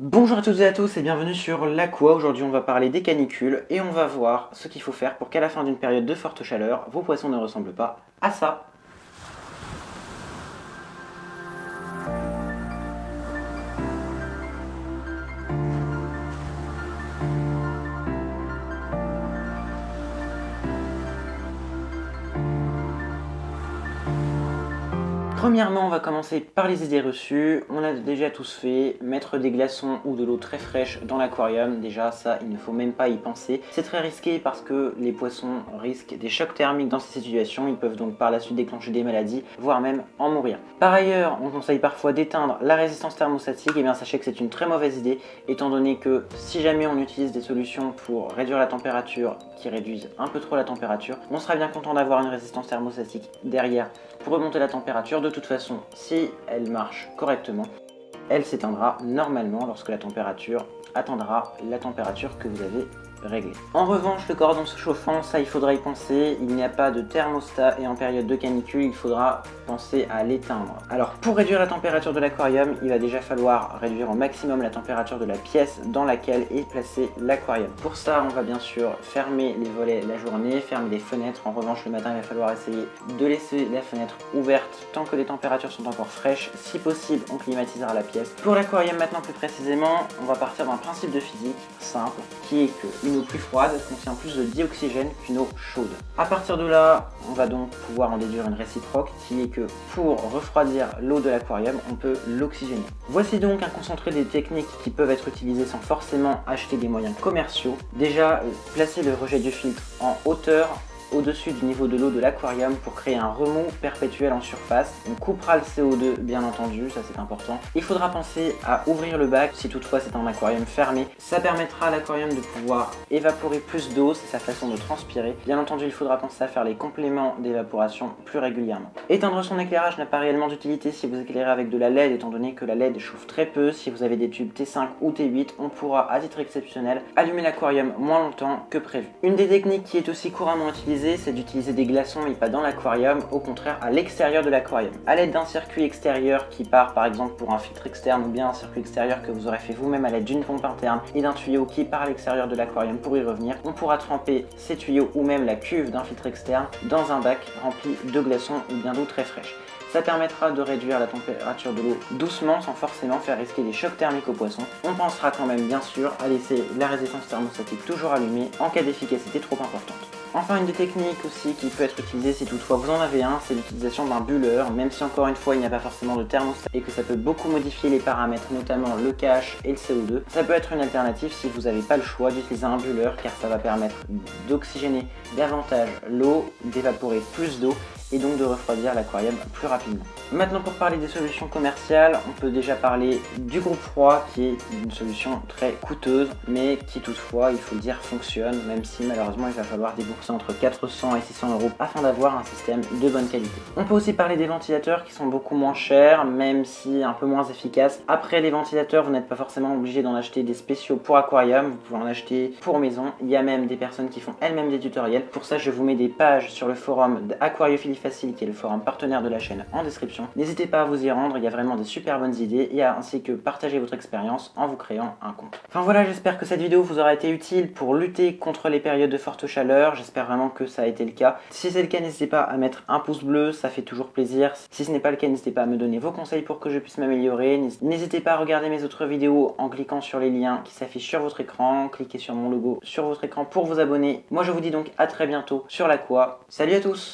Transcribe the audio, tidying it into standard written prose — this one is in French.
Bonjour à toutes et à tous et bienvenue sur l'Aqua. Aujourd'hui on va parler des canicules et on va voir ce qu'il faut faire pour qu'à la fin d'une période de forte chaleur, vos poissons ne ressemblent pas à ça. Premièrement, on va commencer par les idées reçues. On a déjà tous fait, mettre des glaçons ou de l'eau très fraîche dans l'aquarium. Déjà, ça, il ne faut même pas y penser. C'est très risqué parce que les poissons risquent des chocs thermiques dans ces situations. Ils peuvent donc par la suite déclencher des maladies, voire même en mourir. Par ailleurs, on conseille parfois d'éteindre la résistance thermostatique. Et bien, sachez que c'est une très mauvaise idée, étant donné que si jamais on utilise des solutions pour réduire la température, qui réduisent un peu trop la température, on sera bien content d'avoir une résistance thermostatique derrière pour remonter la température. De toute façon, si elle marche correctement, elle s'éteindra normalement lorsque la température atteindra la température que vous avez réglée. En revanche, le cordon se chauffant, ça il faudra y penser. Il n'y a pas de thermostat et en période de canicule, il faudra penser à l'éteindre. Alors pour réduire la température de l'aquarium, il va déjà falloir réduire au maximum la température de la pièce dans laquelle est placé l'aquarium. Pour ça, on va bien sûr fermer les volets la journée, fermer les fenêtres. En revanche, le matin, il va falloir essayer de laisser la fenêtre ouverte tant que les températures sont encore fraîches. Si possible, on climatisera la pièce. Pour l'aquarium maintenant plus précisément, on va partir d'un principe de physique simple qui est que une eau plus froide contient plus de dioxygène qu'une eau chaude. À partir de là, on va donc pouvoir en déduire une réciproque qui est que pour refroidir l'eau de l'aquarium, on peut l'oxygéner. Voici donc un concentré des techniques qui peuvent être utilisées sans forcément acheter des moyens commerciaux. Déjà, placer le rejet du filtre en hauteur au-dessus du niveau de l'eau de l'aquarium pour créer un remous perpétuel en surface. On coupera le CO2 bien entendu, ça c'est important. Il faudra penser à ouvrir le bac si toutefois c'est un aquarium fermé. Ça permettra à l'aquarium de pouvoir évaporer plus d'eau, c'est sa façon de transpirer. Bien entendu, il faudra penser à faire les compléments d'évaporation plus régulièrement. Éteindre son éclairage n'a pas réellement d'utilité si vous éclairez avec de la LED, étant donné que la LED chauffe très peu. Si vous avez des tubes T5 ou T8, on pourra à titre exceptionnel allumer l'aquarium moins longtemps que prévu. Une des techniques qui est aussi couramment utilisée, c'est d'utiliser des glaçons mais pas dans l'aquarium, au contraire à l'extérieur de l'aquarium. A l'aide d'un circuit extérieur qui part par exemple pour un filtre externe ou bien un circuit extérieur que vous aurez fait vous-même à l'aide d'une pompe interne et d'un tuyau qui part à l'extérieur de l'aquarium pour y revenir, on pourra tremper ces tuyaux ou même la cuve d'un filtre externe dans un bac rempli de glaçons ou bien d'eau très fraîche. Ça permettra de réduire la température de l'eau doucement sans forcément faire risquer des chocs thermiques aux poissons. On pensera quand même bien sûr à laisser la résistance thermostatique toujours allumée en cas d'efficacité trop importante. Enfin, une des techniques aussi qui peut être utilisée si toutefois vous en avez un, c'est l'utilisation d'un bulleur, même si encore une fois il n'y a pas forcément de thermostat et que ça peut beaucoup modifier les paramètres, notamment le pH et le CO2. Ça peut être une alternative si vous n'avez pas le choix d'utiliser un bulleur car ça va permettre d'oxygéner davantage l'eau, d'évaporer plus d'eau et donc de refroidir l'aquarium plus rapidement. Maintenant, pour parler des solutions commerciales, on peut déjà parler du groupe froid qui est une solution très coûteuse mais qui toutefois, il faut le dire, fonctionne, même si malheureusement il va falloir débourser entre 400 et 600 € afin d'avoir un système de bonne qualité. On peut aussi parler des ventilateurs qui sont beaucoup moins chers, même si un peu moins efficaces. Après les ventilateurs, vous n'êtes pas forcément obligé d'en acheter des spéciaux pour aquarium, vous pouvez en acheter pour maison. Il y a même des personnes qui font elles-mêmes des tutoriels. Pour ça, je vous mets des pages sur le forum d'Aquariophilie Facile, qui est le forum partenaire de la chaîne, en description. N'hésitez pas à vous y rendre, il y a vraiment des super bonnes idées et ainsi que partager votre expérience en vous créant un compte. Enfin voilà, j'espère que cette vidéo vous aura été utile pour lutter contre les périodes de forte chaleur. J'espère vraiment que ça a été le cas. Si c'est le cas, n'hésitez pas à mettre un pouce bleu, ça fait toujours plaisir. Si ce n'est pas le cas, n'hésitez pas à me donner vos conseils pour que je puisse m'améliorer. N'hésitez pas à regarder mes autres vidéos en cliquant sur les liens qui s'affichent sur votre écran. Cliquez sur mon logo sur votre écran pour vous abonner. Moi je vous dis donc à très bientôt sur l'Aqua. Salut à tous!